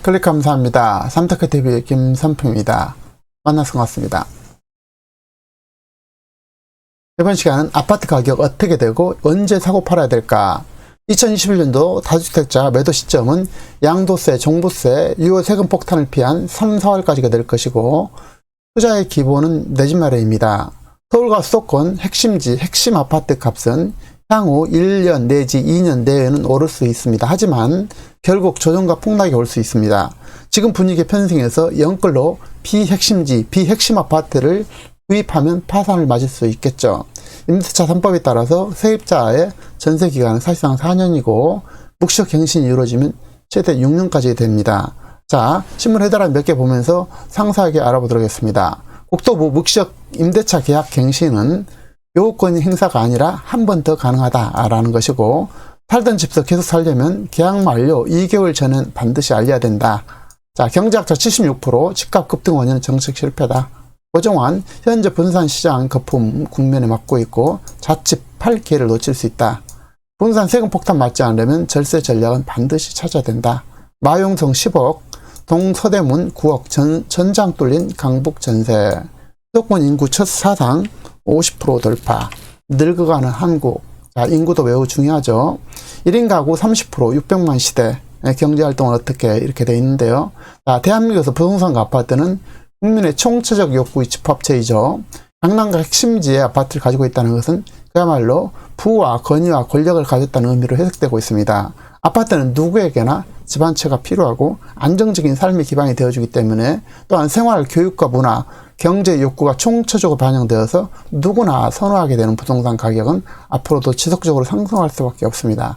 클릭 감사합니다. 삼터크TV의 김선표입니다. 만나서 반갑습니다. 이번 시간은 아파트 가격 어떻게 되고 언제 사고 팔아야 될까? 2021년도 다주택자 매도 시점은 양도세, 종부세, 6월 세금 폭탄을 피한 3, 4월까지가 될 것이고 투자의 기본은 내 집 마련입니다. 서울과 수도권 핵심지, 핵심 아파트 값은 향후 1년 내지 2년 내에는 오를 수 있습니다. 하지만 결국 조정과 폭락이 올 수 있습니다. 지금 분위기에 편승해서 영끌로 비핵심지, 비핵심 아파트를 구입하면 파산을 맞을 수 있겠죠. 임대차 3법에 따라서 세입자의 전세기간은 사실상 4년이고 묵시적 갱신이 이루어지면 최대 6년까지 됩니다. 자, 신문 해달라 몇 개 보면서 상세하게 알아보도록 하겠습니다. 국토부 묵시적 임대차 계약 갱신은 요건의 행사가 아니라 한 번 더 가능하다라는 것이고, 살던 집에서 계속 살려면 계약 만료 2개월 전엔 반드시 알려야 된다. 자, 경제학자 76% 집값 급등 원인은 정책 실패다. 고정환 현재 부동산 시장 거품 국면에 맞고 있고 자칫 팔 기회를 놓칠 수 있다. 부동산 세금 폭탄 맞지 않으려면 절세 전략은 반드시 찾아야 된다. 마용성 10억, 동서대문 9억, 전장 뚫린 강북 전세, 수도권 인구 첫 사상 50% 돌파, 늙어가는 한국. 자, 인구도 매우 중요하죠. 1인 가구 30%, 600만 시대, 경제활동은 어떻게 이렇게 돼 있는데요. 자, 대한민국에서 부동산과 아파트는 국민의 총체적 욕구의 집합체이죠. 강남과 핵심지의 아파트를 가지고 있다는 것은 그야말로 부와 권위와 권력을 가졌다는 의미로 해석되고 있습니다. 아파트는 누구에게나 집 한 채가 필요하고 안정적인 삶의 기반이 되어주기 때문에, 또한 생활, 교육과 문화, 경제 욕구가 총체적으로 반영되어서 누구나 선호하게 되는 부동산 가격은 앞으로도 지속적으로 상승할 수밖에 없습니다.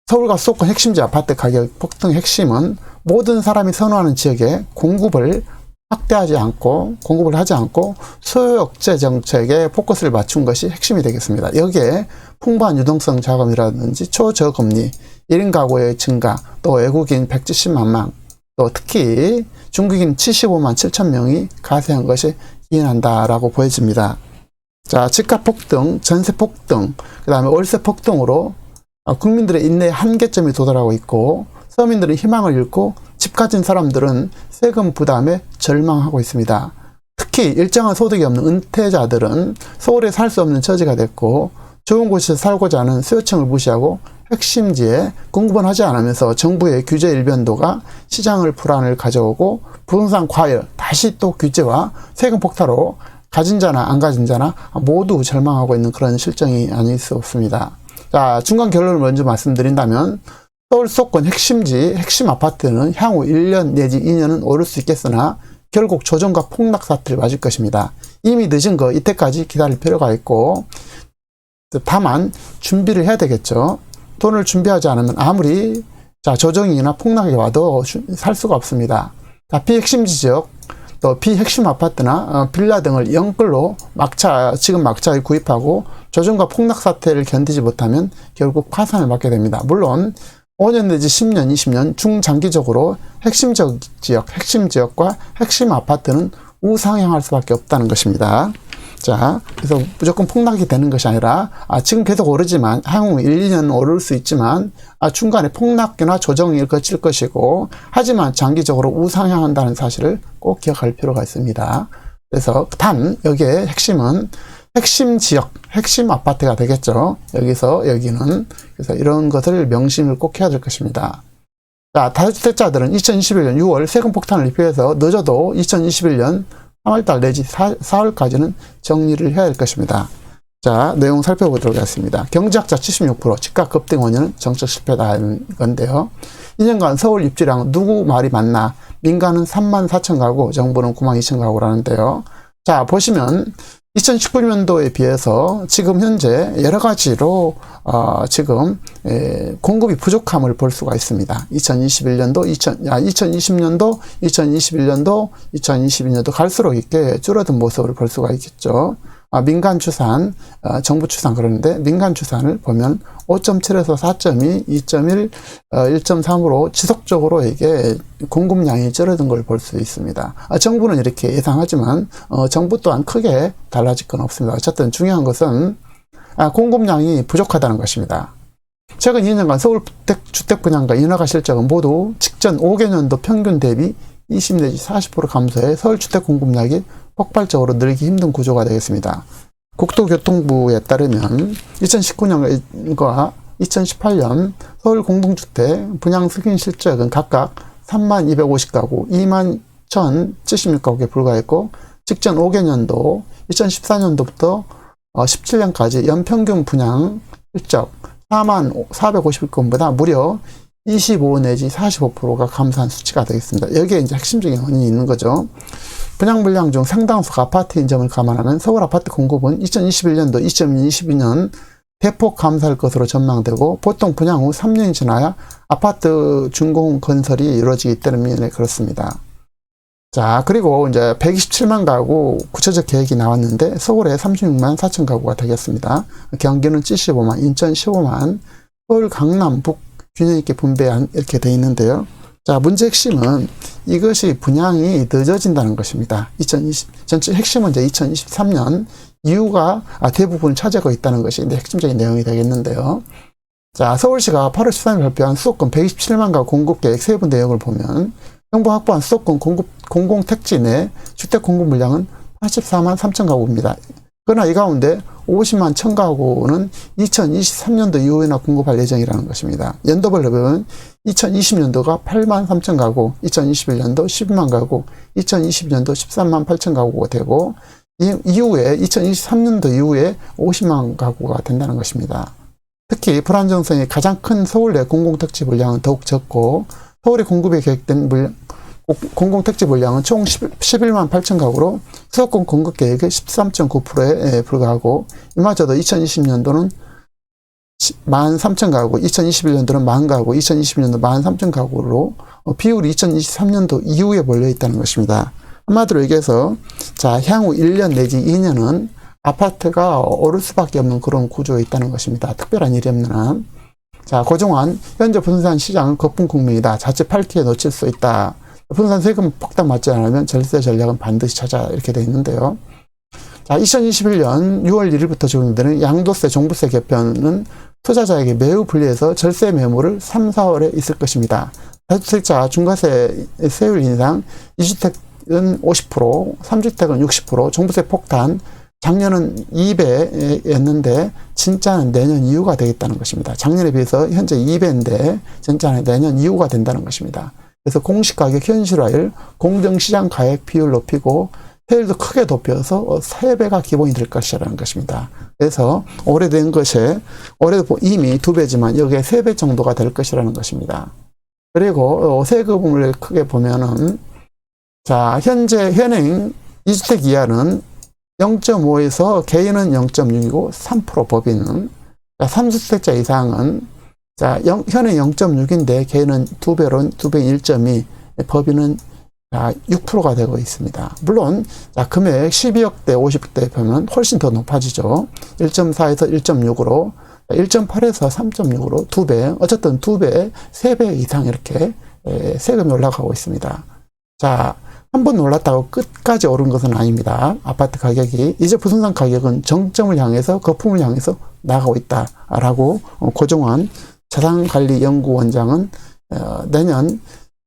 서울과 수도권 핵심지 아파트 가격 폭등의 핵심은 모든 사람이 선호하는 지역에 공급을 하지 않고 수요 억제 정책에 포커스를 맞춘 것이 핵심이 되겠습니다. 여기에 풍부한 유동성 자금이라든지 초저금리, 1인 가구의 증가, 또 외국인 170만 명, 또 특히 중국인 75만 7천 명이 가세한 것이 기인한다라고 보여집니다. 자, 집값 폭등, 전세 폭등, 그 다음에 월세 폭등으로 국민들의 인내의 한계점이 도달하고 있고, 서민들은 희망을 잃고 집 가진 사람들은 세금 부담에 절망하고 있습니다. 특히 일정한 소득이 없는 은퇴자들은 서울에 살 수 없는 처지가 됐고, 좋은 곳에서 살고자 하는 수요층을 무시하고 핵심지에 공급은 하지 않으면서 정부의 규제 일변도가 시장을 불안을 가져오고 부동산 과열, 다시 또 규제와 세금 폭탄으로 가진 자나 안 가진 자나 모두 절망하고 있는 그런 실정이 아닐 수 없습니다. 자, 중간 결론을 먼저 말씀드린다면, 서울 수도권 핵심지, 핵심 아파트는 향후 1년 내지 2년은 오를 수 있겠으나 결국 조정과 폭락 사태를 맞을 것입니다. 이미 늦은 거 이때까지 기다릴 필요가 있고, 다만 준비를 해야 되겠죠. 돈을 준비하지 않으면 아무리 조정이나 폭락이 와도 살 수가 없습니다. 자, 비핵심지 지역, 또 비핵심 아파트나 빌라 등을 영끌로 지금 막차에 구입하고 조정과 폭락 사태를 견디지 못하면 결국 파산을 맞게 됩니다. 물론 5년 내지 10년, 20년 중장기적으로 핵심 지역과 핵심 아파트는 우상향할 수밖에 없다는 것입니다. 자, 그래서 무조건 폭락이 되는 것이 아니라, 지금 계속 오르지만, 향후 1, 2년 오를 수 있지만, 중간에 폭락이나 조정이 거칠 것이고, 하지만 장기적으로 우상향한다는 사실을 꼭 기억할 필요가 있습니다. 그래서 단, 여기에 핵심은 핵심 지역, 핵심 아파트가 되겠죠. 여기는. 그래서 이런 것을 명심을 꼭 해야 될 것입니다. 자, 다주택자들은 2021년 6월 세금 폭탄을 입혀서 늦어도 2021년 3월달 내지 4월까지는 정리를 해야 할 것입니다. 자, 내용 살펴보도록 하겠습니다. 경제학자 76% 집값 급등 원인은 정책 실패다는 건데요. 2년간 서울 입주량 누구 말이 맞나? 민간은 3만 4천 가구, 정부는 9만 2천 가구라는데요. 자, 보시면 2019년도에 비해서 지금 현재 여러 가지로 지금 공급이 부족함을 볼 수가 있습니다. 2020년도, 2022년도 갈수록 이렇게 줄어든 모습을 볼 수가 있겠죠. 민간 추산, 정부 추산 그러는데, 민간 추산을 보면 5.7에서 4.2, 2.1, 1.3으로 지속적으로 이게 공급량이 줄어든 걸 볼 수 있습니다. 정부는 이렇게 예상하지만, 정부 또한 크게 달라질 건 없습니다. 어쨌든 중요한 것은, 공급량이 부족하다는 것입니다. 최근 2년간 서울 주택 분양가 인허가 실적은 모두 직전 5개년도 평균 대비 20 내지 40% 감소해 서울 주택 공급량이 폭발적으로 늘기 힘든 구조가 되겠습니다. 국토교통부에 따르면 2019년과 2018년 서울 공동주택 분양 승인 실적은 각각 3250가구, 21,076가구에 불과했고 직전 5개년도 2014년도부터 17년까지 연평균 분양 실적 4451건보다 무려 25 내지 45%가 감소한 수치가 되겠습니다. 여기에 이제 핵심적인 원인이 있는 거죠. 분양 물량 중 상당수가 아파트인 점을 감안하면 서울 아파트 공급은 2021년도, 2022년 대폭 감소할 것으로 전망되고 보통 분양 후 3년이 지나야 아파트 준공 건설이 이루어지기 때문에 그렇습니다. 자, 그리고 이제 127만 가구 구체적 계획이 나왔는데 서울에 36만 4천 가구가 되겠습니다. 경기는 75만, 인천 15만, 서울 강남 북 균형 있게 분배한 이렇게 돼 있는데요. 자, 문제 핵심은 이것이 분양이 늦어진다는 것입니다. 전체 핵심은 이제 2023년 이유가 대부분 차지하고 있다는 것이 이제 핵심적인 내용이 되겠는데요. 자, 서울시가 8월 13일 발표한 수도권 127만 가구 공급 계획 세부 내용을 보면 정부가 확보한 수도권 공공택지 내 주택 공급 물량은 84만 3천 가구입니다. 그러나 이 가운데 50만 1천 가구는 2023년도 이후에나 공급할 예정이라는 것입니다. 연도별로 보면 2020년도가 8만 3천 가구, 2021년도 12만 가구, 2022년도 13만 8천 가구가 되고 이후에 2023년도 이후에 50만 가구가 된다는 것입니다. 특히 불안정성이 가장 큰 서울 내 공공택지 물량은 더욱 적고 서울에 공급에 계획된 공공택지 물량은 총 11만 8천 가구로 수도권 공급 계획의 13.9%에 불과하고 이마저도 2020년도는 13,000 가구, 2021년도는 10,000 가구, 2022년도 13,000 가구로 비율이 2023년도 이후에 몰려 있다는 것입니다. 한마디로 얘기해서 자, 향후 1년 내지 2년은 아파트가 오를 수밖에 없는 그런 구조에 있다는 것입니다. 특별한 일이 없는 한. 자, 고종환 현재 부동산 시장은 거품 국면이다. 자칫 팔기에 놓칠 수 있다. 부동산 세금 폭탄 맞지 않으면 절세 전략은 반드시 찾아 이렇게 되어 있는데요. 자, 2021년 6월 1일부터 적용되는 양도세, 종부세 개편은 투자자에게 매우 불리해서 절세 매물을 3, 4월에 있을 것입니다. 다주택자 중과세 세율 인상, 2주택은 50%, 3주택은 60%, 종부세 폭탄, 작년은 2배였는데 진짜는 내년 이후가 되겠다는 것입니다. 작년에 비해서 현재 2배인데 진짜는 내년 이후가 된다는 것입니다. 그래서 공시가격 현실화율, 공정시장 가액 비율 높이고 세율도 크게 높여서 3배가 기본이 될 것이라는 것입니다. 그래서 오래된 것에 올해도 이미 2배지만 여기에 3배 정도가 될 것이라는 것입니다. 그리고 세금을 크게 보면은 자, 현재 현행 2주택 이하는 0.5에서 개인은 0.6이고 3% 법인은 3주택자 이상은 자, 현행 0.6인데 개인은 2배로 2배 1.2, 법인은 6%가 되고 있습니다. 물론 자, 금액 12억대, 50억대 보면 훨씬 더 높아지죠. 1.4에서 1.6으로 1.8에서 3.6으로 2배, 어쨌든 2배, 3배 이상 이렇게 세금이 올라가고 있습니다. 자, 한 번 올랐다고 끝까지 오른 것은 아닙니다. 아파트 가격이 이제 부동산 가격은 정점을 향해서 거품을 향해서 나가고 있다라고 고종환 자산관리연구원장은 내년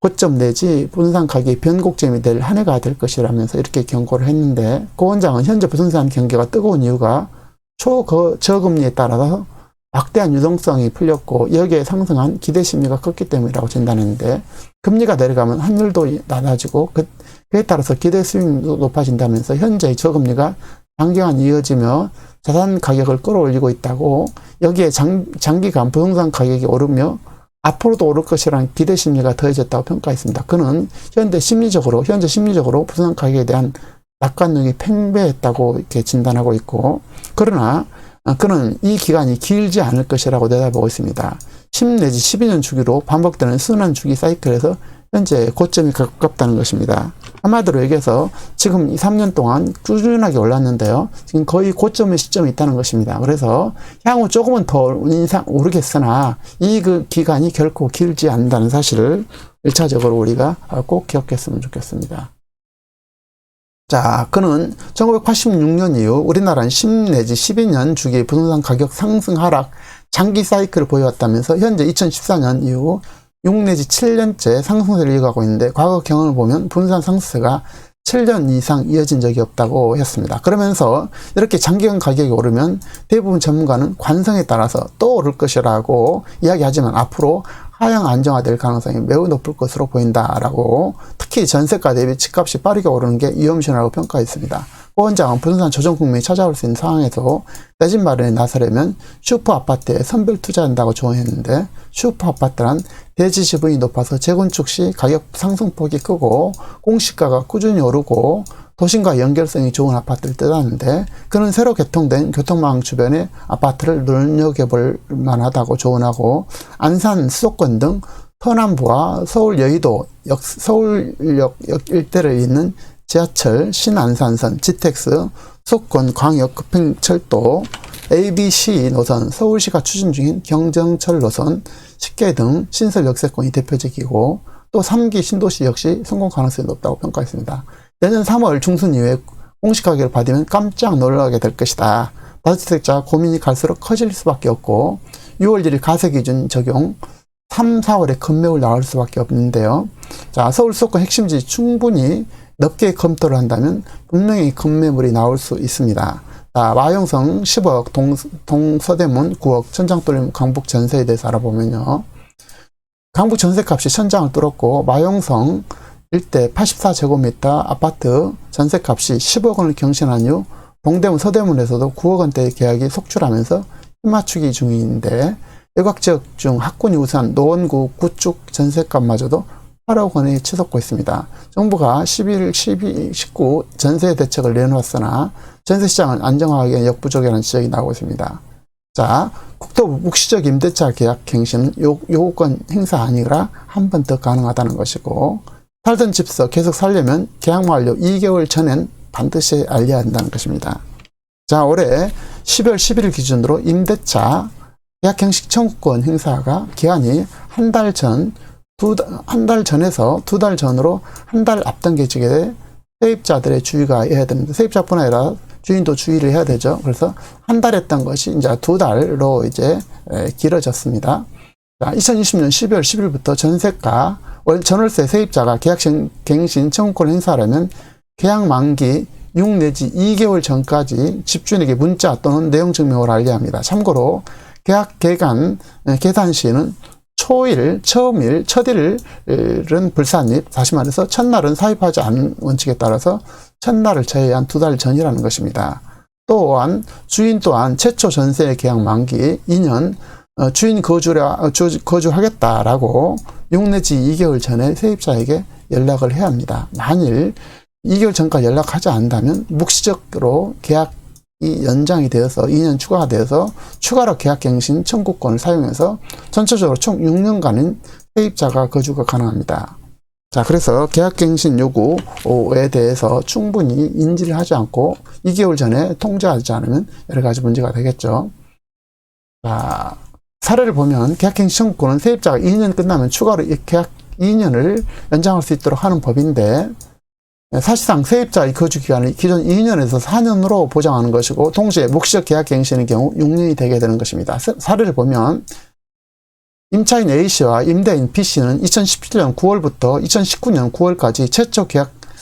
고점 내지 부동산 가격이 변곡점이 될 한 해가 될 것이라면서 이렇게 경고를 했는데 고 원장은 현재 부동산 경기가 뜨거운 이유가 초저금리에 따라서 막대한 유동성이 풀렸고 여기에 상승한 기대 심리가 컸기 때문이라고 진단했는데 금리가 내려가면 환율도 낮아지고 그에 따라서 기대 수익도 높아진다면서 현재 저금리가 장기간 이어지며 자산 가격을 끌어올리고 있다고 여기에 장기간 부동산 가격이 오르며 앞으로도 오를 것이라는 기대 심리가 더해졌다고 평가했습니다. 그는 현재 심리적으로 부동산 가격에 대한 낙관능이 팽배했다고 이렇게 진단하고 있고 그러나 그는 이 기간이 길지 않을 것이라고 내다보고 있습니다. 10 내지 12년 주기로 반복되는 순환 주기 사이클에서 현재 고점이 가깝다는 것입니다. 한마디로 얘기해서 지금 3년 동안 꾸준하게 올랐는데요. 지금 거의 고점의 시점이 있다는 것입니다. 그래서 향후 조금은 더 인상 오르겠으나 이 기간이 결코 길지 않는다는 사실을 1차적으로 우리가 꼭 기억했으면 좋겠습니다. 자, 그는 1986년 이후 우리나라는 10 내지 12년 주기 부동산 가격 상승 하락 장기 사이클을 보여왔다면서 현재 2014년 이후 6 내지 7년째 상승세를 이어가고 있는데 과거 경험을 보면 분산 상승세가 7년 이상 이어진 적이 없다고 했습니다. 그러면서 이렇게 장기간 가격이 오르면 대부분 전문가는 관성에 따라서 또 오를 것이라고 이야기하지만 앞으로 하향 안정화될 가능성이 매우 높을 것으로 보인다라고, 특히 전세가 대비 집값이 빠르게 오르는 게 위험신호라고 평가했습니다. 고 원장은 부동산 조정 국면이 찾아올 수 있는 상황에서 내 집 마련에 나서려면 슈퍼 아파트에 선별 투자한다고 조언했는데, 슈퍼 아파트란 대지 지분이 높아서 재건축 시 가격 상승폭이 크고 공시가가 꾸준히 오르고 도심과 연결성이 좋은 아파트를 뜻하는데, 그는 새로 개통된 교통망 주변의 아파트를 눈여겨볼 만하다고 조언하고, 안산, 수도권 등 서남부와 서울 여의도 서울역 일대를 잇는 지하철, 신안산선, GTX, 수도권 광역 급행철도, ABC 노선, 서울시가 추진 중인 경정철 노선, 10개 등 신설 역세권이 대표적이고, 또 3기 신도시 역시 성공 가능성이 높다고 평가했습니다. 내년 3월 중순 이후에 공시 가격을 받으면 깜짝 놀라게 될 것이다. 다주택자 고민이 갈수록 커질 수밖에 없고, 6월 1일 가세 기준 적용, 3, 4월에 급매물 나올 수밖에 없는데요. 자, 서울 수도권 핵심지 충분히 넓게 검토를 한다면 분명히 급매물이 나올 수 있습니다. 자, 마용성 10억, 동서대문 9억, 천장 뚫림 강북 전세에 대해서 알아보면요. 강북 전세값이 천장을 뚫었고, 마용성 일대 84제곱미터 아파트 전세값이 10억 원을 경신한 이후 동대문 서대문에서도 9억 원대의 계약이 속출하면서 힘맞추기 중인데, 일곽지역 중 학군이 우수한 노원구 구축 전세값마저도 8억 원이 치솟고 있습니다. 정부가 11, 12, 19 전세 대책을 내놓았으나 전세시장은 안정화하기에 역부족이라는 지적이 나오고 있습니다. 자, 국토부 묵시적 임대차 계약 갱신은 요구권 행사 아니라 한 번 더 가능하다는 것이고, 살던 집서 계속 살려면 계약 만료 2개월 전엔 반드시 알려야 한다는 것입니다. 자, 올해 10월 11일 기준으로 임대차 계약갱신 청구권 행사가 기한이 한 달 전에서 2달 전으로 한 달 앞당겨지게 세입자들의 주의가 해야 되는데, 세입자뿐 아니라 주인도 주의를 해야 되죠. 그래서 한 달 했던 것이 이제 2달로 이제 길어졌습니다. 자, 2020년 12월 10일부터 전세가 전월세 세입자가 계약갱신 청구권 행사하려면 계약 만기 6 내지 2개월 전까지 집주인에게 문자 또는 내용 증명을 알려야 합니다. 참고로 계약 계산 시는 초일, 처음일, 첫일은 불산입, 다시 말해서 첫날은 사입하지 않은 원칙에 따라서 첫날을 제외한 2달 전이라는 것입니다. 또한 주인 또한 최초 전세 계약 만기 2년 주인 거주하겠다라고 6 내지 2개월 전에 세입자에게 연락을 해야 합니다. 만일 2개월 전까지 연락하지 않는다면 묵시적으로 계약이 연장이 되어서 2년 추가가 되어서 추가로 계약갱신 청구권을 사용해서 전체적으로 총 6년간은 세입자가 거주가 가능합니다. 자, 그래서 계약갱신 요구에 대해서 충분히 인지를 하지 않고 2개월 전에 통지하지 않으면 여러 가지 문제가 되겠죠. 자, 사례를 보면 계약갱신 청구권은 세입자가 2년 끝나면 추가로 계약 2년을 연장할 수 있도록 하는 법인데, 사실상 세입자의 거주기간을 기존 2년에서 4년으로 보장하는 것이고, 동시에 묵시적 계약갱신의 경우 6년이 되게 되는 것입니다. 사례를 보면 임차인 A씨와 임대인 B씨는 2017년 9월부터 2019년 9월까지 최초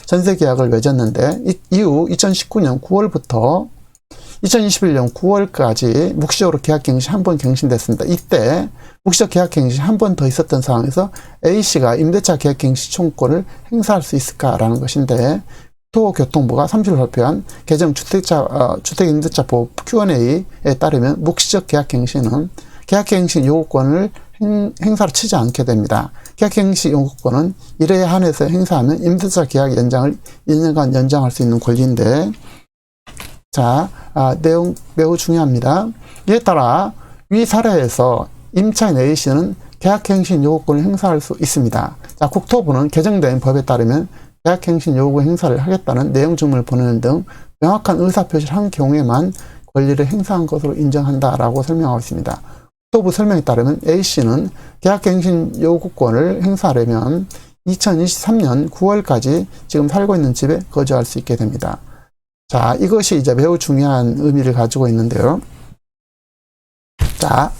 전세 계약을 맺었는데, 이후 2019년 9월부터 2021년 9월까지 묵시적으로 계약갱신 한 번 갱신됐습니다. 이때 묵시적 계약갱신 한 번 더 있었던 상황에서 A씨가 임대차 계약갱신 청구권을 행사할 수 있을까라는 것인데, 국토교통부가 30일 발표한 개정 주택임대차법 Q&A에 따르면 묵시적 계약갱신은 계약갱신 요구권을 행사로 치지 않게 됩니다. 계약갱신 요구권은 1회에 한해서 행사하면 임대차 계약 연장을 2년간 연장할 수 있는 권리인데, 자, 내용 매우 중요합니다. 이에 따라 위 사례에서 임차인 A씨는 계약갱신 요구권을 행사할 수 있습니다. 자, 국토부는 개정된 법에 따르면 계약갱신 요구 행사를 하겠다는 내용 증명을 보내는 등 명확한 의사표시를 한 경우에만 권리를 행사한 것으로 인정한다라고 설명하고 있습니다. 국토부 설명에 따르면 A씨는 계약갱신 요구권을 행사하려면 2023년 9월까지 지금 살고 있는 집에 거주할 수 있게 됩니다. 자, 이것이 이제 매우 중요한 의미를 가지고 있는데요. 자,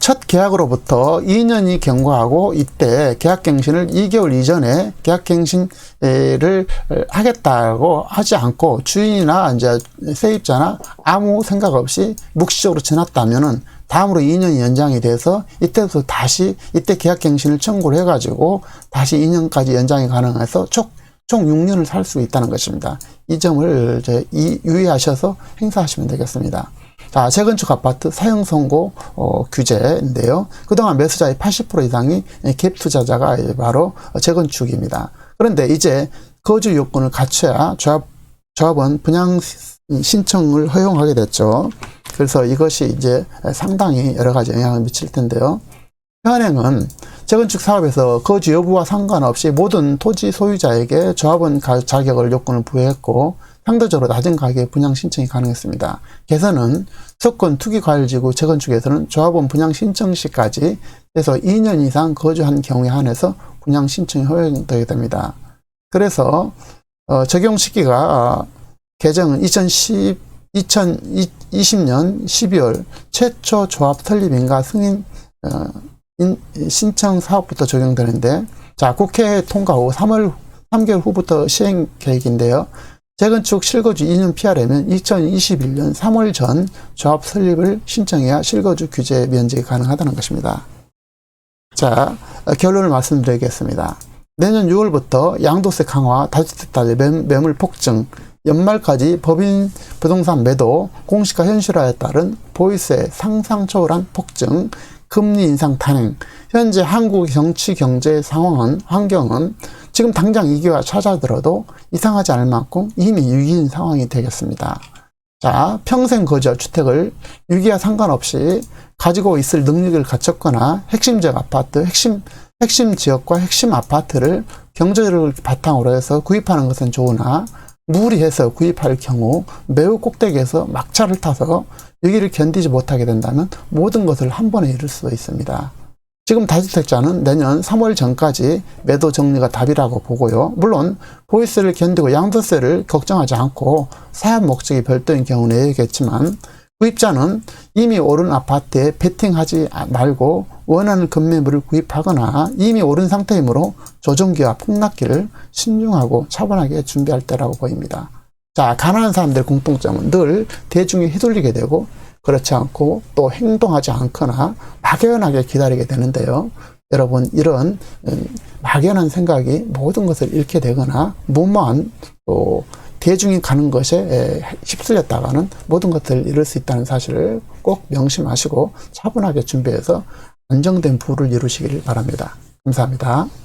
첫 계약으로부터 2년이 경과하고 이때 계약갱신을 2개월 이전에 계약갱신을 하겠다고 하지 않고 주인이나 이제 세입자나 아무 생각 없이 묵시적으로 지났다면은 다음으로 2년이 연장이 돼서 이때부터 다시 이때 계약갱신을 청구를 해가지고 다시 2년까지 연장이 가능해서 총 6년을 살 수 있다는 것입니다. 이 점을 유의하셔서 행사하시면 되겠습니다. 자, 재건축 아파트 사용 선고 규제인데요. 그동안 매수자의 80% 이상이 갭 투자자가 바로 재건축입니다. 그런데 이제 거주 요건을 갖춰야 조합원 분양 신청을 허용하게 됐죠. 그래서 이것이 이제 상당히 여러 가지 영향을 미칠 텐데요. 현행은 재건축 사업에서 거주 여부와 상관없이 모든 토지 소유자에게 조합원 자격을 요건을 부여했고 상대적으로 낮은 가격에 분양 신청이 가능했습니다. 개선은 수도권 투기과열지구 재건축에서는 조합원 분양 신청 시까지 해서 2년 이상 거주한 경우에 한해서 분양 신청이 허용되게 됩니다. 그래서 적용 시기가 개정은 2020년 12월 최초 조합 설립인가 승인 신청 사업부터 적용되는데, 자, 국회 통과 후 3개월 후부터 시행 계획인데요. 재건축 실거주 2년 피하려면 2021년 3월 전 조합 설립을 신청해야 실거주 규제 면적이 가능하다는 것입니다. 자, 결론을 말씀드리겠습니다. 내년 6월부터 양도세 강화, 다주택자재 매물 폭증, 연말까지 법인 부동산 매도, 공시가 현실화에 따른 보유세 상상 초월한 폭증, 금리 인상 단행, 현재 한국 정치 경제 상황은, 환경은 지금 당장 위기가 찾아들어도 이상하지 않을 만큼 이미 위기인 상황이 되겠습니다. 자, 평생 거주할 주택을 위기와 상관없이 가지고 있을 능력을 갖췄거나 핵심적 아파트, 핵심 지역과 핵심 아파트를 경제력을 바탕으로 해서 구입하는 것은 좋으나 무리해서 구입할 경우 매우 꼭대기에서 막차를 타서 위기를 견디지 못하게 된다면 모든 것을 한 번에 잃을 수도 있습니다. 지금 다주택자는 내년 3월 전까지 매도 정리가 답이라고 보고요. 물론 보유세를 견디고 양도세를 걱정하지 않고 사업 목적이 별도인 경우는 예외겠지만 구입자는 이미 오른 아파트에 베팅하지 말고 원하는 건매물을 구입하거나 이미 오른 상태이므로 조정기와 폭락기를 신중하고 차분하게 준비할 때라고 보입니다. 자, 가난한 사람들의 공통점은 늘 대중에 휘둘리게 되고 그렇지 않고 또 행동하지 않거나 막연하게 기다리게 되는데요. 여러분, 이런 막연한 생각이 모든 것을 잃게 되거나 무모한 또 대중이 가는 것에 휩쓸렸다가는 모든 것을 잃을 수 있다는 사실을 꼭 명심하시고 차분하게 준비해서 안정된 부를 이루시길 바랍니다. 감사합니다.